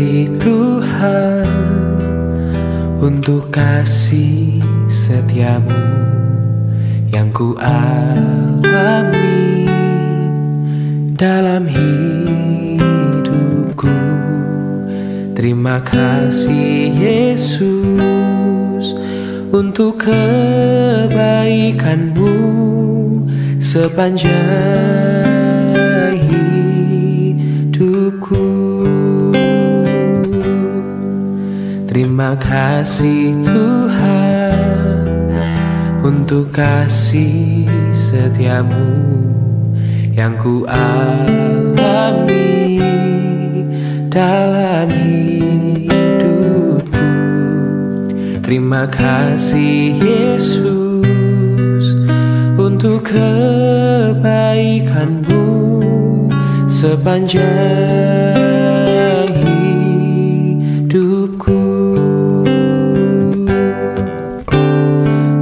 kasih Tuhan untuk kasih setiamu yang ku alami dalam hidupku. Terima kasih Yesus untuk kebaikanmu sepanjang hidupku. Terima kasih Tuhan untuk kasih setiamu yang ku alami dalam hidupku. Terima kasih Yesus untuk kebaikanmu sepanjang hidupku.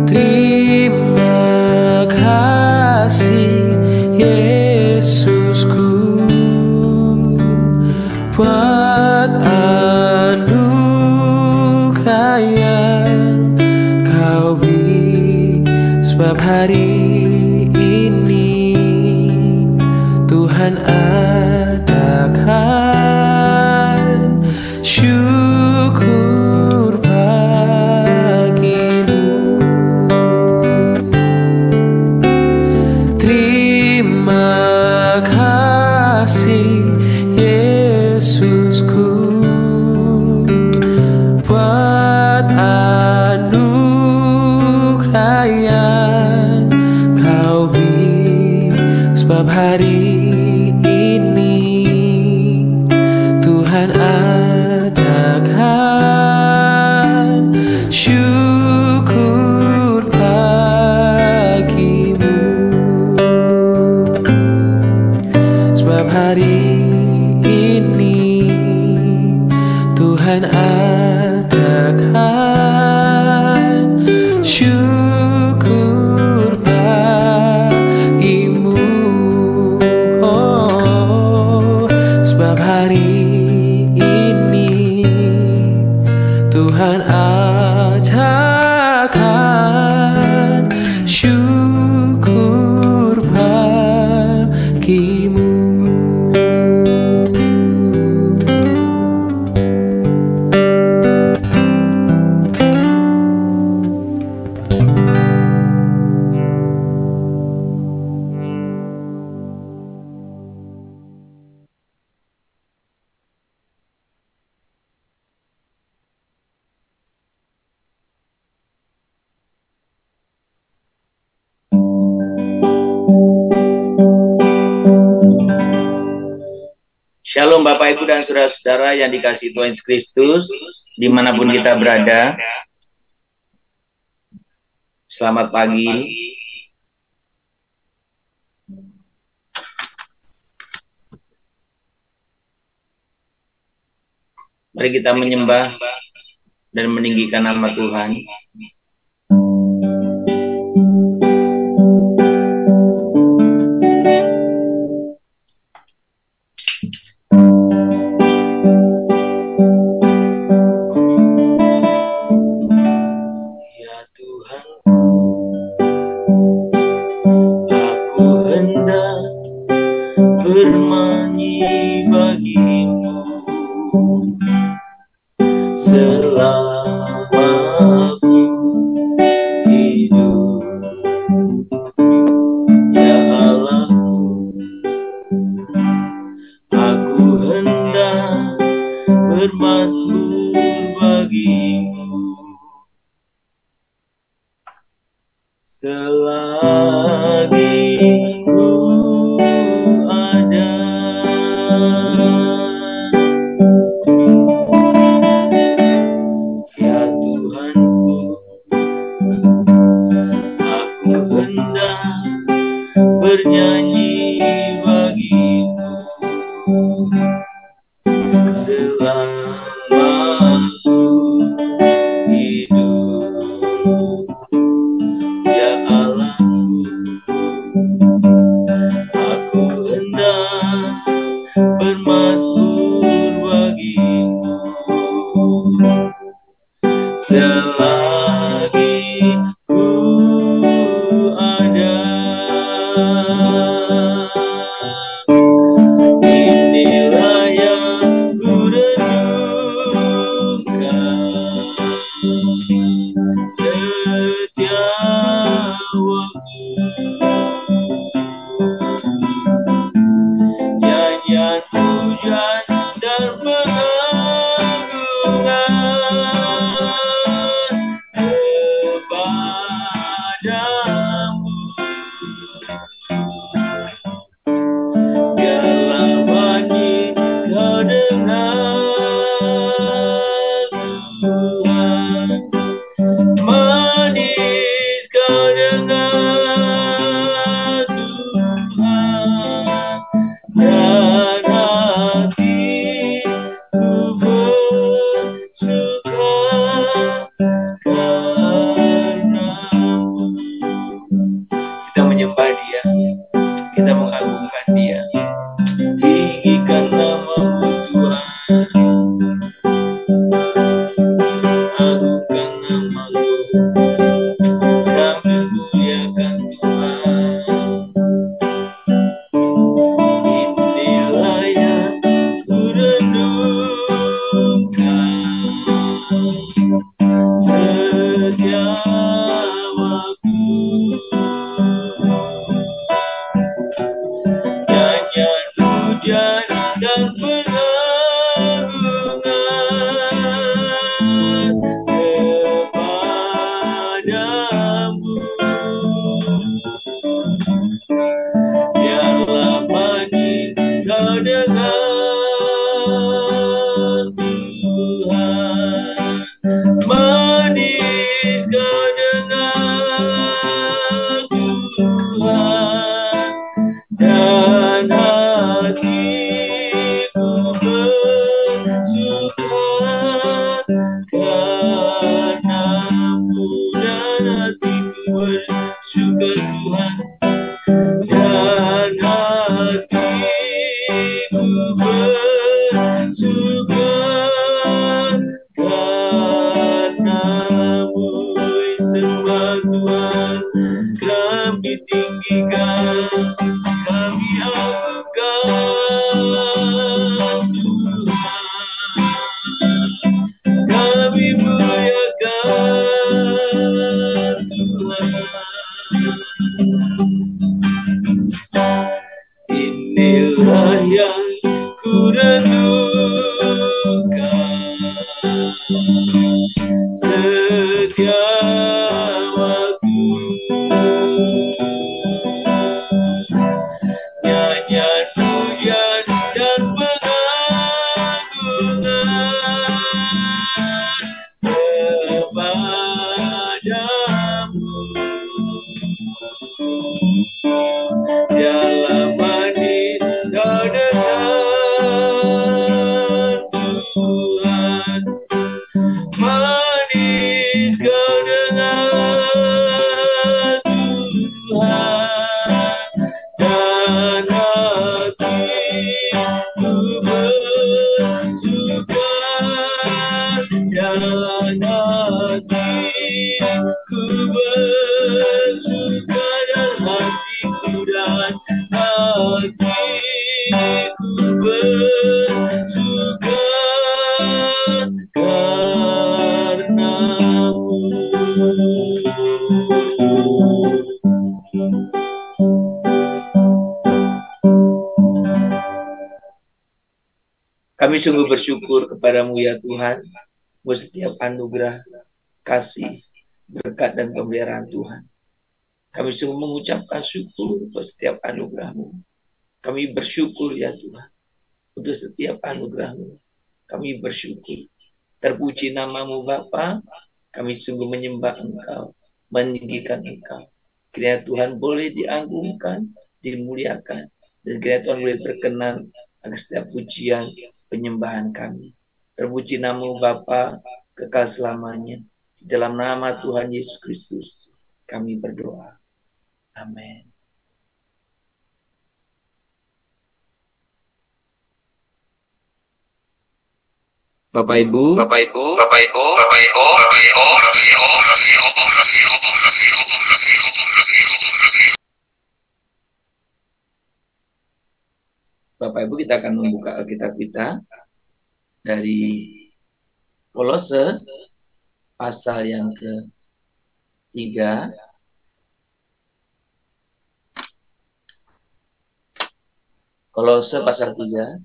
Terima kasih Yesusku buat anugerah yang kau beri, sebab hari ini Tuhan adakan syukur bagimu. Terima kasih Yesusku buat anugerah yang kau beri, sebab hari ini Tuhan adakan syukur bagimu. Sebab hari ini Tuhan adakan syukur bagimu. Oh, sebab hari ini Tuhan adakan syukur bagimu. Shalom Bapak Ibu dan Saudara-saudara yang dikasihi Tuhan Yesus Kristus, dimanapun kita berada. Selamat pagi. Mari kita menyembah dan meninggikan nama Tuhan. bermasmur bagimu. Biarlah bunyi kau dengar Tuhan, manis kau dengar Tuhan, dan hatiku bersuka karenamu. Kita menyembah Dia, kita mengagungkan Dia. Tinggikan namamu Tuhan, agungkan namamu, kami muliakan Tuhan. Inilah yang ku renungkan setiap waktu, nyanyian pujian dan pengagungan kepadamu. Biarlah bunyi kau dengar Tuhan, manis kau dengar Tuhan, dan hatiku bersuka karenamu, dan hatiku bersuka Tuhan, dan hatiku bersuka karenamu. Sembah Tuhan, kami tinggikan, kami agungkan Tuhan, kami muliakan Tuhan. Inilah yang ku renungkan setiap waktu, nyanyian pujian dan pengagungan kepadamu. Biarlah manis kau dengar Tuhan, manis kau dengar Tuhan, dan hatiku bersuka, dan hatiku bersuka, dan hatiku bersuka karenamu. Kami sungguh bersyukur kepadamu ya Tuhan, buat setiap anugerah, kasih, berkat dan pemeliharaan Tuhan. Kami sungguh mengucapkan syukur buat setiap anugerah-Mu. Kami bersyukur ya Tuhan untuk setiap anugerah-Mu. Kami bersyukur. Terpuji namamu Bapa. Kami sungguh menyembah Engkau, meninggikan Engkau. Kiranya Tuhan boleh diagungkan, dimuliakan, dan kiranya Tuhan boleh berkenan agar setiap pujian penyembahan kami. Terpuji namamu Bapa kekal selamanya. Di dalam nama Tuhan Yesus Kristus kami berdoa. Amin. Bapak Ibu, kita akan membuka Alkitab kita dari Kolose pasal yang ke-3. Kolose pasal 3.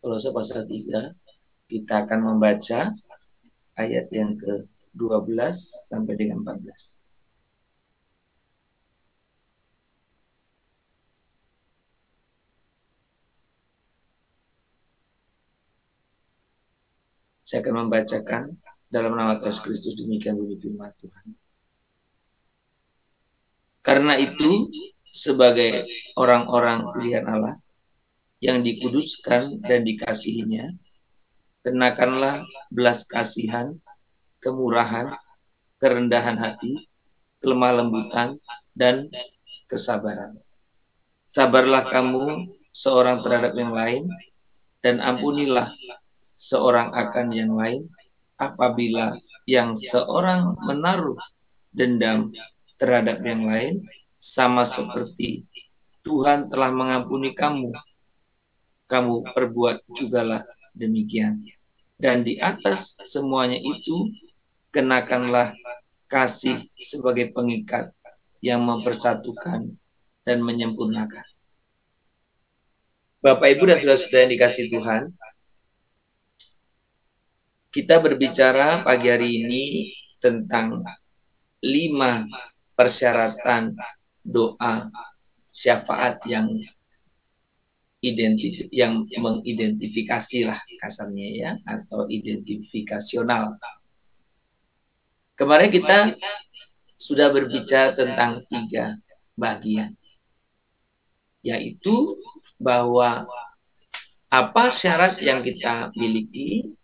Kolose pasal 3. Kita akan membaca ayat yang ke 12 sampai dengan 14. Saya akan membacakan dalam nama Tuhan Kristus, demikian bunyi firman Tuhan. Karena itu, sebagai orang-orang pilihan Allah yang dikuduskan dan dikasihinya, kenakanlah belas kasihan, kemurahan, kerendahan hati, kelemah lembutan, dan kesabaran. Sabarlah kamu seorang terhadap yang lain, dan ampunilah seorang akan yang lain, apabila yang seorang menaruh dendam terhadap yang lain, sama seperti Tuhan telah mengampuni kamu, kamu perbuat jugalah demikian. Dan di atas semuanya itu, kenakanlah kasih sebagai pengikat yang mempersatukan dan menyempurnakan. Bapak, Ibu, dan saudara-saudara yang dikasihi Tuhan, kita berbicara pagi hari ini tentang 5 persyaratan doa syafaat yang mengidentifikasi lah kasarnya ya, atau identifikasional. Kemarin kita sudah berbicara tentang 3 bagian, yaitu bahwa apa syarat yang kita miliki,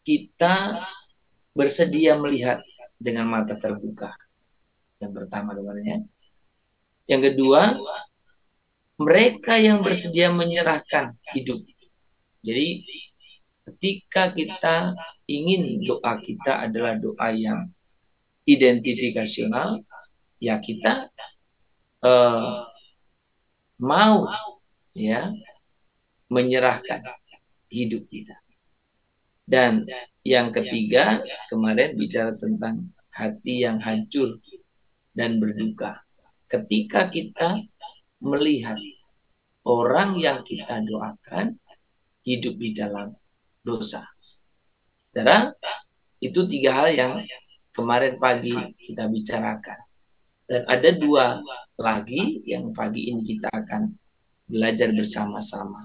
kita bersedia melihat dengan mata terbuka. Yang pertama sebenarnya. Yang kedua, mereka yang bersedia menyerahkan hidup. Jadi ketika kita ingin doa kita adalah doa yang identifikasional, ya kita mau ya menyerahkan hidup kita. Dan yang ketiga, kemarin bicara tentang hati yang hancur dan berduka. Ketika kita melihat orang yang kita doakan hidup di dalam dosa. Saudara, itu 3 hal yang kemarin pagi kita bicarakan. Dan ada 2 lagi yang pagi ini kita akan belajar bersama-sama.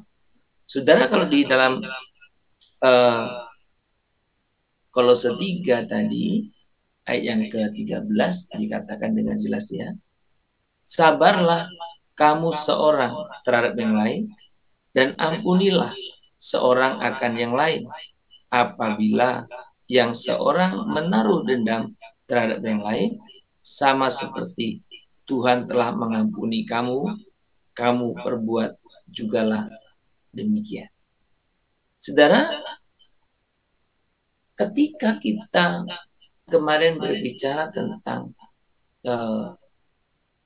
Saudara, kalau di dalam Kolose 3 tadi, ayat yang ke-13 dikatakan dengan jelas ya, sabarlah kamu seorang terhadap yang lain, dan ampunilah seorang akan yang lain, apabila yang seorang menaruh dendam terhadap yang lain, sama seperti Tuhan telah mengampuni kamu, kamu perbuat jugalah demikian. Saudara, ketika kita kemarin berbicara tentang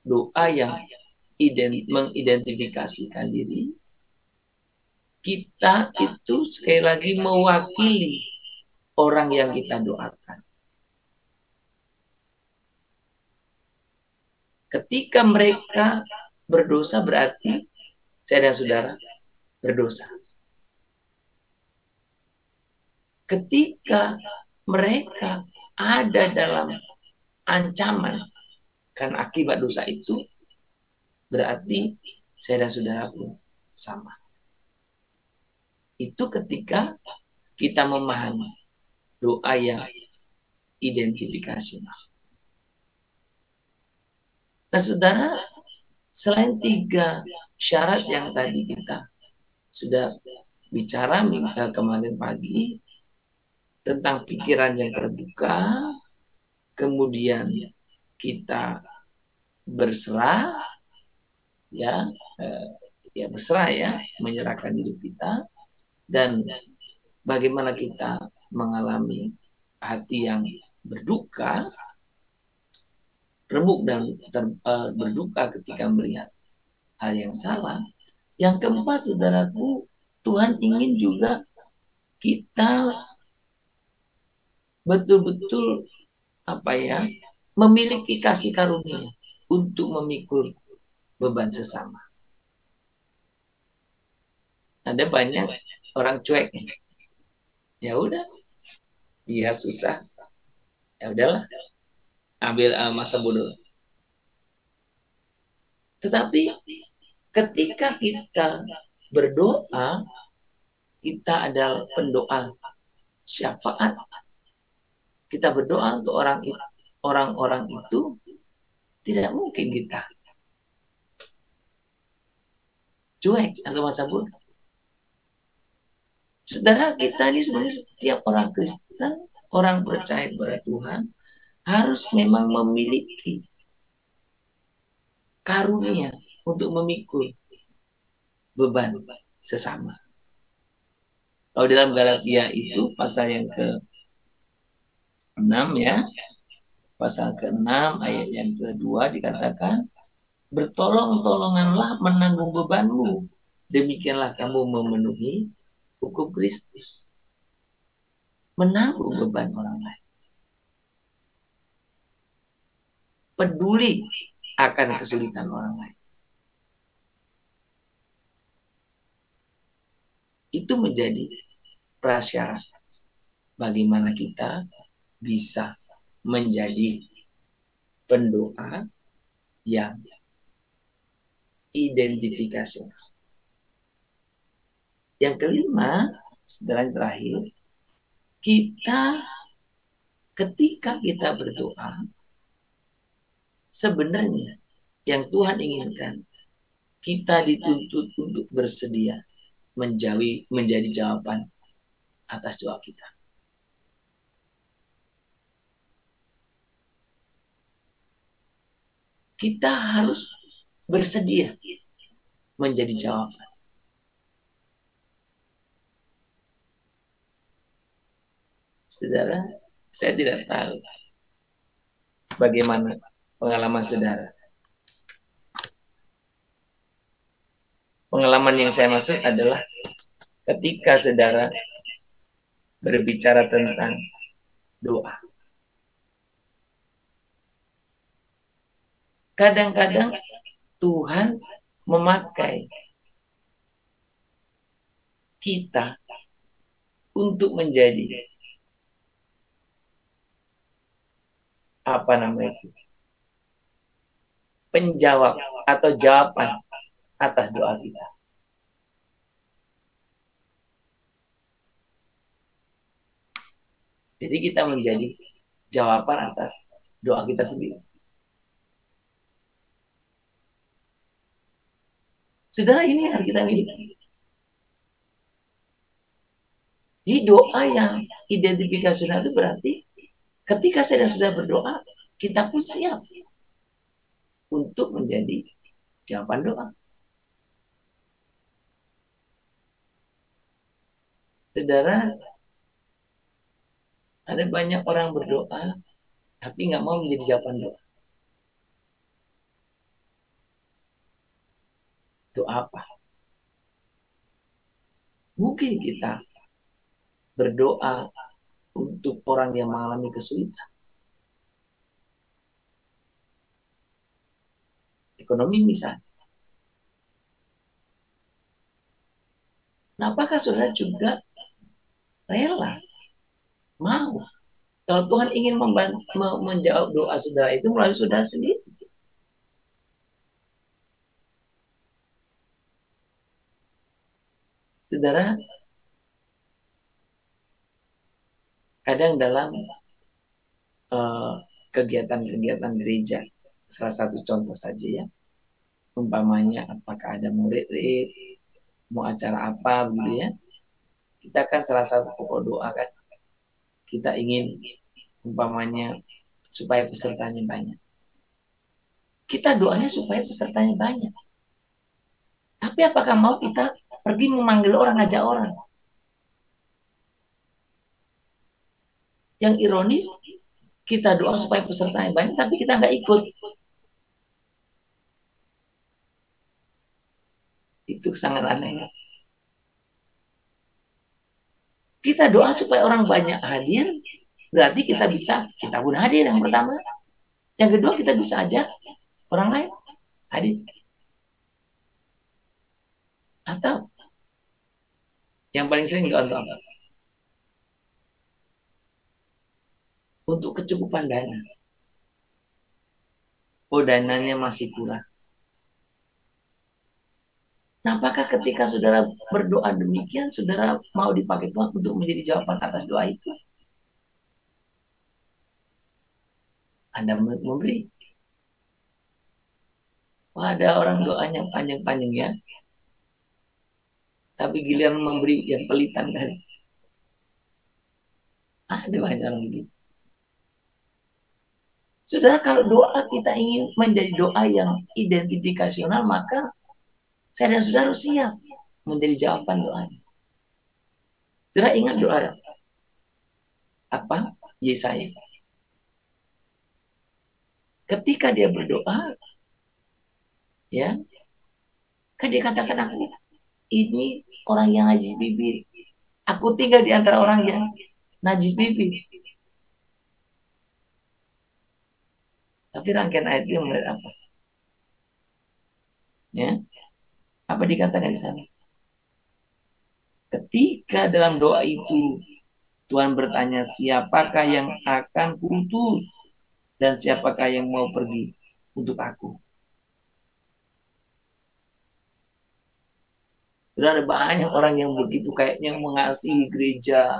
doa yang mengidentifikasikan diri, kita itu sekali lagi mewakili orang yang kita doakan. Ketika mereka berdosa berarti saya dan saudara berdosa. Ketika mereka ada dalam ancaman karena akibat dosa itu, berarti saya dan saudara pun sama. Itu ketika kita memahami doa yang identifikasional. Nah, saudara, selain 3 syarat yang tadi kita sudah bicara kemarin pagi tentang pikiran yang terbuka, kemudian kita berserah, ya berserah ya, menyerahkan hidup kita, dan bagaimana kita mengalami hati yang berduka, remuk dan berduka ketika melihat hal yang salah. Yang keempat, saudaraku, Tuhan ingin juga kita betul-betul memiliki kasih karunia untuk memikul beban sesama. Ada banyak orang cuek. Ya udah, dia susah. Ya udahlah, ambil masa bodoh. Tetapi ketika kita berdoa, kita adalah pendoa syafaat. Kita berdoa untuk orang-orang itu, tidak mungkin kita cuek atau masa bodoh. Saudara, kita ini sebenarnya setiap orang Kristen, orang percaya kepada Tuhan, harus memang memiliki karunia untuk memikul beban sesama. Kalau dalam Galatia itu pasal yang ke-6 ya, pasal ke-6 ayat yang kedua dikatakan, bertolong-tolonganlah menanggung bebanmu, demikianlah kamu memenuhi hukum Kristus. Menanggung beban orang lain. Peduli akan kesulitan orang lain. Itu menjadi prasyarat bagaimana kita bisa menjadi pendoa yang identifikasi. Yang kelima, setelah yang terakhir, ketika kita berdoa, sebenarnya yang Tuhan inginkan, kita dituntut untuk bersedia menjadi jawaban atas doa kita. Kita harus bersedia menjadi jawaban. Saudara, saya tidak tahu bagaimana pengalaman saudara. Pengalaman yang saya maksud adalah ketika saudara berbicara tentang doa. Kadang-kadang Tuhan memakai kita untuk menjadi penjawab atau jawaban atas doa kita. Jadi kita menjadi jawaban atas doa kita sendiri. Saudara, ini yang harus kita miliki. Jadi doa yang identifikasi itu berarti ketika saya sudah berdoa, kita pun siap untuk menjadi jawaban doa. Saudara, ada banyak orang berdoa, tapi nggak mau menjadi jawaban doa. Doa apa? Mungkin kita berdoa untuk orang yang mengalami kesulitan. Ekonomi misalnya. Nah, apakah saudara juga rela, mau? Kalau Tuhan ingin menjawab doa saudara itu melalui saudara sendiri. Saudara, kadang dalam kegiatan-kegiatan gereja, salah satu contoh saja ya, umpamanya apakah ada murid, mau acara apa gitu ya, kita kan salah satu pokok doa kan, kita ingin umpamanya supaya pesertanya banyak. Kita doanya supaya pesertanya banyak. Tapi apakah mau kita pergi memanggil orang, ngajak orang? Yang ironis, kita doa supaya pesertanya banyak, tapi kita nggak ikut. Itu sangat aneh. Kita doa supaya orang banyak hadir, berarti kita pun hadir yang pertama. Yang kedua, kita bisa ajak orang lain hadir. Atau yang paling sering doa untuk apa? untuk kecukupan dana. Oh, dananya masih kurang. Nah, apakah ketika saudara berdoa demikian, saudara mau dipakai Tuhan untuk menjadi jawaban atas doa itu? Anda memberi. Wah, ada orang doanya panjang-panjang ya. Tapi giliran memberi yang pelitan kali. Ada banyak orang begitu. Saudara, kalau doa kita ingin menjadi doa yang identifikasional, maka saya dan saudara harus siap menjadi jawaban doanya. Saudara ingat doa apa? Yesaya. Ketika dia berdoa, ya, kan dia katakan, aku ini orang yang najis bibir. Aku tinggal di antara orang yang najis bibir. Tapi rangkaian ayat itu melihat apa? Ya, apa dikatakan di sana? Ketika dalam doa itu Tuhan bertanya, siapakah yang akan kuutus dan siapakah yang mau pergi untuk aku? Sudah ada banyak orang yang begitu kayaknya mengasihi gereja,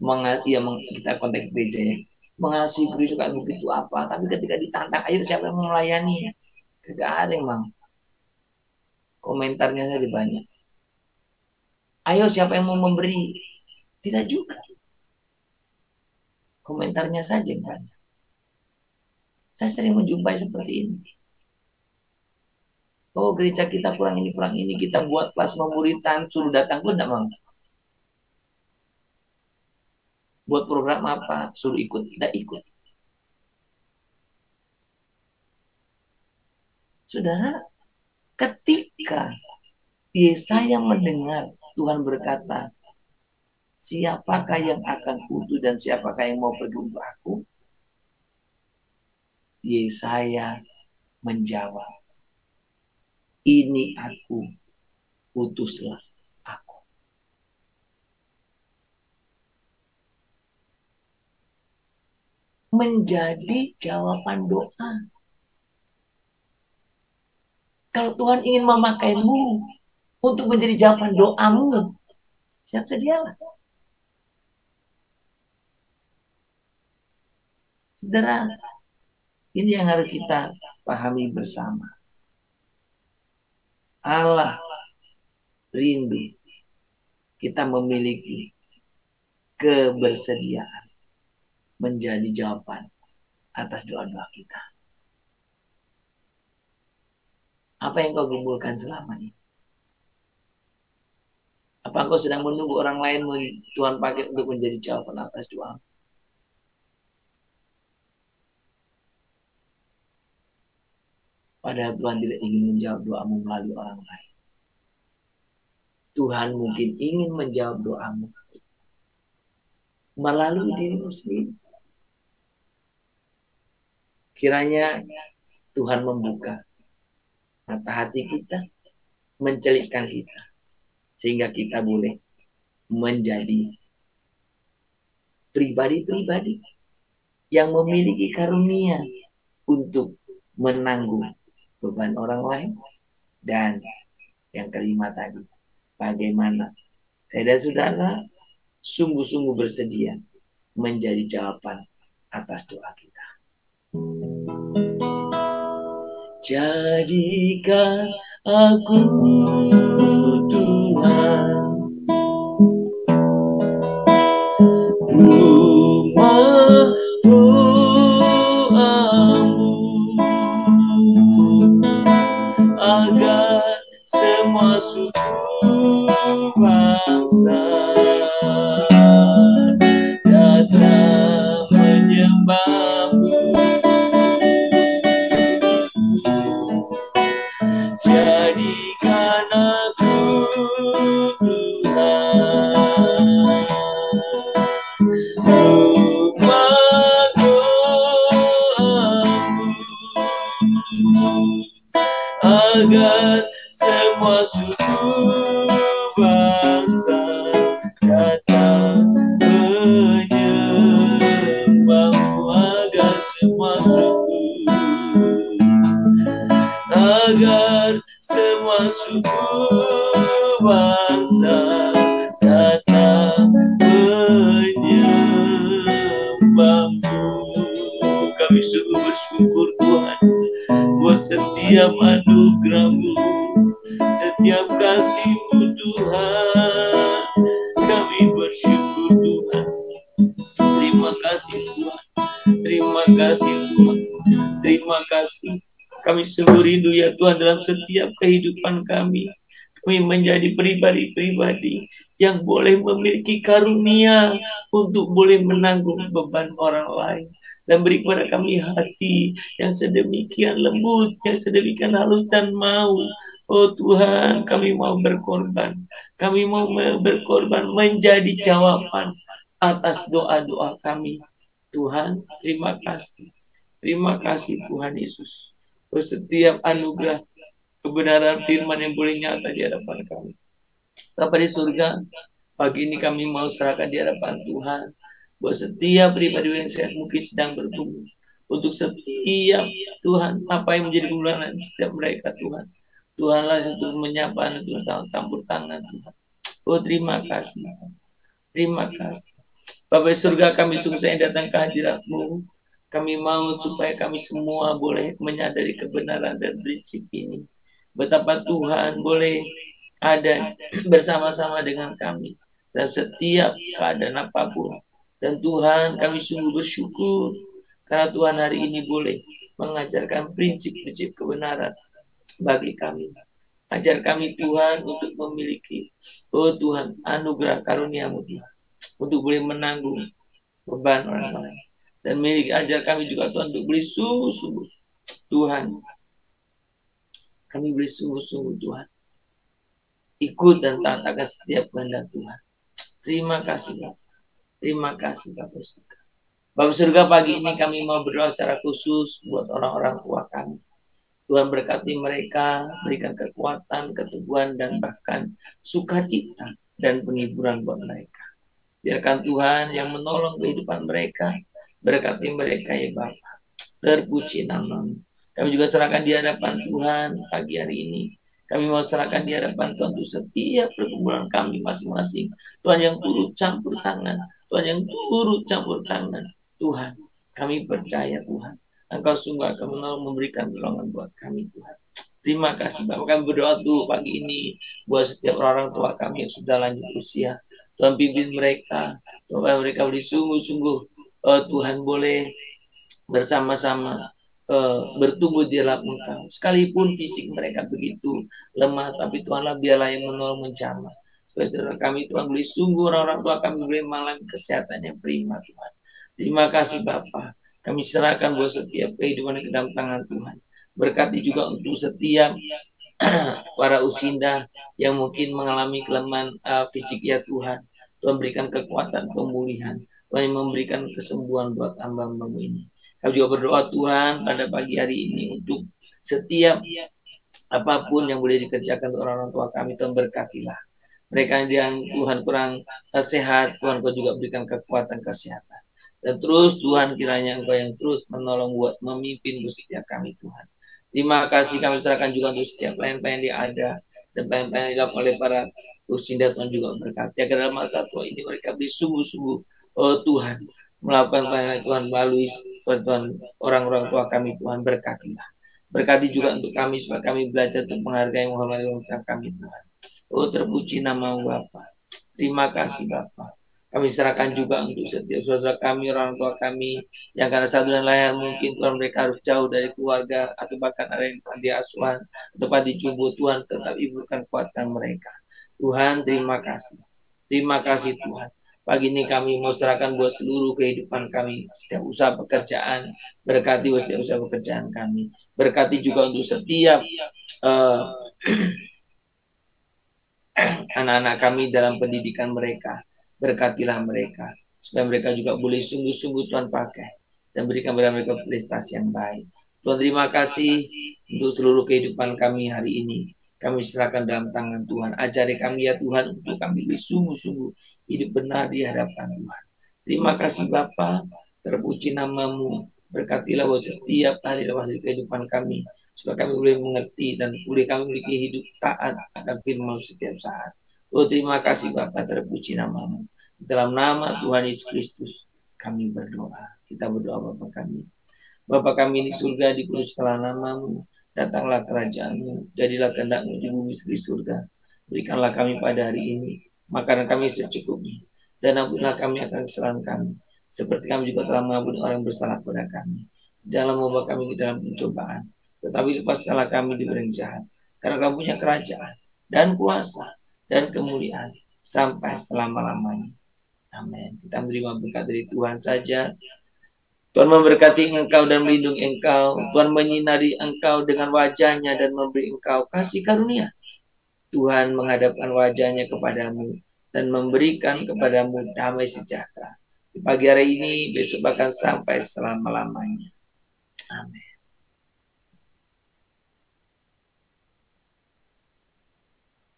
kita konteks gereja ya, mengasihi gereja kayak begitu apa, tapi ketika ditantang, ayo siapa yang mau melayani? Tidak ada yang mau. Komentarnya saja banyak. Ayo siapa yang mau memberi? Tidak juga. Komentarnya saja kan. Saya sering menjumpai seperti ini. Oh, gereja kita kurang ini, kita buat kelas pemuritan, suruh datang pun tidak mau. Buat program apa, suruh ikut, tidak ikut. Saudara, ketika Yesaya mendengar Tuhan berkata, siapakah yang akan kuutus dan siapakah yang mau pergi untuk aku? Yesaya menjawab, ini aku, utuslah aku. Menjadi jawaban doa. Kalau Tuhan ingin memakaimu untuk menjadi jawaban doamu, siap sedialah. Saudara, ini yang harus kita pahami bersama. Allah rindu kita memiliki kebersediaan menjadi jawaban atas doa-doa kita. Apa yang kau kumpulkan selama ini? Apa engkau sedang menunggu orang lain Tuhan pakai untuk menjadi jawaban atas doa? Padahal Tuhan tidak ingin menjawab doamu melalui orang lain. Tuhan mungkin ingin menjawab doamu melalui dirimu sendiri. Kiranya Tuhan membuka mata hati kita, mencelikkan kita, sehingga kita boleh menjadi pribadi-pribadi yang memiliki karunia untuk menanggung beban orang lain. Dan yang kelima tadi, bagaimana saya dan saudara sungguh-sungguh bersedia menjadi jawaban atas doa kita. Jadikan aku Tuhan rumah doamu, agar semua suku bangsa datang menyembahmu. Jadikan aku Tuhan rumah doamu, agar semua suku bangsa datang menyembahmu. agar semua suku bangsa datang menyembahmu. Kami sungguh bersyukur Tuhan buat setiap anugerah-Mu, setiap kasih-Mu Tuhan. Kami bersyukur Tuhan. Terima kasih Tuhan. Terima kasih Tuhan. Terima kasih. Kami sungguh rindu ya Tuhan dalam setiap kehidupan kami. Kami menjadi pribadi-pribadi yang boleh memiliki karunia untuk boleh menanggung beban orang lain. Dan beri kepada kami hati yang sedemikian lembut, yang sedemikian halus dan mau. Oh Tuhan, kami mau berkorban. Kami mau berkorban menjadi jawaban atas doa-doa kami. Tuhan, terima kasih. Terima kasih Tuhan Yesus. For setiap anugerah kebenaran firman yang boleh nyata di hadapan kami. Bapa di surga, pagi ini kami mau serahkan di hadapan Tuhan buat setiap pribadi yang saya mungkin sedang bergumul, untuk setiap Tuhan apa yang menjadi gumulan setiap mereka Tuhan. Tuhanlah untuk menyapa Tuhan, campur tangan Tuhan. Oh terima kasih. Terima kasih. Bapa di surga, kami sungguh saya datang ke hadirat-Mu. Kami mau supaya kami semua boleh menyadari kebenaran dan prinsip ini. Betapa Tuhan boleh ada bersama-sama dengan kami dalam setiap keadaan apapun. Dan Tuhan, kami sungguh bersyukur karena Tuhan hari ini boleh mengajarkan prinsip-prinsip kebenaran bagi kami. Ajar kami Tuhan untuk memiliki, oh Tuhan, anugerah karunia-Mu Tuhan, untuk boleh menanggung beban orang lain. Dan ajar kami juga Tuhan untuk beri sungguh-sungguh Tuhan. Kami beri sungguh-sungguh Tuhan, ikut dan taat akan setiap kehendak Tuhan. Terima kasih Bapak. Terima kasih Bapak surga. Bapak surga, pagi ini kami mau berdoa secara khusus buat orang-orang tua kami. Tuhan berkati mereka, berikan kekuatan, keteguhan, dan bahkan sukacita dan penghiburan buat mereka. Biarkan Tuhan yang menolong kehidupan mereka, berkati mereka ya Bapak. Terpuji nama-Mu. Kami juga serahkan di hadapan Tuhan pagi hari ini. Kami mau serahkan di hadapan Tuhan untuk setiap pergumulan kami masing-masing. Tuhan yang turut campur tangan. Tuhan yang turut campur tangan. Tuhan, kami percaya Tuhan, Engkau sungguh akan menolong, memberikan pertolongan buat kami Tuhan. Terima kasih Bapak. Kami berdoa tuh pagi ini buat setiap orang tua kami yang sudah lanjut usia. Tuhan pimpin mereka. Tuhan mereka beri sungguh-sungguh. Tuhan boleh bersama-sama bertumbuh di dalam Engkau. Sekalipun fisik mereka begitu lemah, tapi Tuhanlah biarlah yang menolong menjamah. Saudara kami Tuhan beri sungguh orang-orang tua kami boleh mengalami kesehatan yang prima Tuhan. Terima kasih Bapa. Kami serahkan buat setiap kehidupan ke dalam tangan Tuhan. Berkati juga untuk setiap para usinda yang mungkin mengalami kelemahan fisik ya Tuhan. Tuhan berikan kekuatan pemulihan. Tuhan memberikan kesembuhan buat hamba-Mu ini. Kami juga berdoa Tuhan pada pagi hari ini untuk setiap apapun yang boleh dikerjakan untuk orang-orang tua kami, Tuhan berkatilah. Mereka yang Tuhan kurang sehat, Tuhan Kau juga berikan kekuatan kesehatan. Dan terus Tuhan kiranya Engkau yang terus menolong buat memimpin setiap kami Tuhan. Terima kasih, kami serahkan juga untuk setiap pelayan-pelayan yang ada dan pelayan-pelayan yang dilakukan oleh para usinda, Tuhan juga berkati. Agar dalam masa tua ini mereka beri sungguh-sungguh, oh Tuhan, melakukan pelayanan Tuhan melalui Tuhan orang-orang tua kami Tuhan, berkatilah. Berkati juga untuk kami supaya kami belajar untuk menghargai menghormati kami Tuhan. Oh terpuji nama Bapa. Terima kasih Bapa. Kami serahkan juga untuk setiap saudara kami, orang tua kami yang karena satu dan lain mungkin Tuhan mereka harus jauh dari keluarga atau bahkan ada yang panti asuhan atau panti jumbo. Tuhan tetap ibukan kuatkan mereka. Tuhan terima kasih. Terima kasih Tuhan. Pagi ini kami mau serahkan buat seluruh kehidupan kami, setiap usaha pekerjaan, berkati buat setiap usaha pekerjaan kami. Berkati juga untuk setiap anak-anak kami dalam pendidikan mereka. Berkatilah mereka, supaya mereka juga boleh sungguh-sungguh Tuhan pakai dan berikan kepada mereka prestasi yang baik. Tuhan terima kasih untuk seluruh kehidupan kami hari ini. Kami serahkan dalam tangan Tuhan. Ajari kami ya Tuhan untuk kami boleh sungguh-sungguh hidup benar di hadapan Tuhan. Terima kasih Bapa, terpuji nama-Mu. Berkatilah buat setiap hari dalam kehidupan kami. supaya kami boleh mengerti dan boleh kami memiliki hidup taat akan firman setiap saat. Oh, terima kasih Bapa, terpuji namamu. Dalam nama Tuhan Yesus Kristus kami berdoa. Kita berdoa Bapa kami. Bapa kami di surga, dikuduskanlah namamu, datanglah kerajaanmu, jadilah kehendakmu di bumi seperti surga. Berikanlah kami pada hari ini makanan kami secukupnya, dan ampunilah kami akan kesalahan kami, seperti kami juga telah mengampuni orang yang bersalah kepada kami. Janganlah membawa kami ke dalam pencobaan, tetapi lepaskanlah kami dari yang jahat. Karena Kau punya kerajaan dan kuasa dan kemuliaan sampai selama-lamanya. Amin. Kita menerima berkat dari Tuhan saja. Tuhan memberkati engkau dan melindungi engkau. Tuhan menyinari engkau dengan wajahnya dan memberi engkau kasih karunia. Tuhan menghadapkan wajahnya kepadamu dan memberikan kepadamu damai sejahtera. Di pagi hari ini, besok bahkan sampai selama-lamanya. Amin.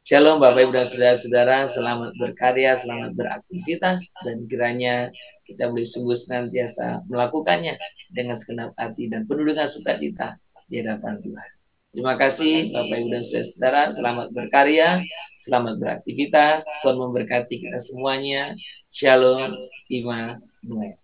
Shalom Bapak Ibu dan Saudara-saudara, selamat berkarya, selamat beraktivitas, dan kiranya kita boleh sungguh senantiasa melakukannya dengan segenap hati dan penuh dengan sukacita di hadapan Tuhan. Terima kasih Bapak Ibu dan Saudara-saudara, selamat berkarya, selamat beraktivitas, Tuhan memberkati kita semuanya. Shalom, Immanuel.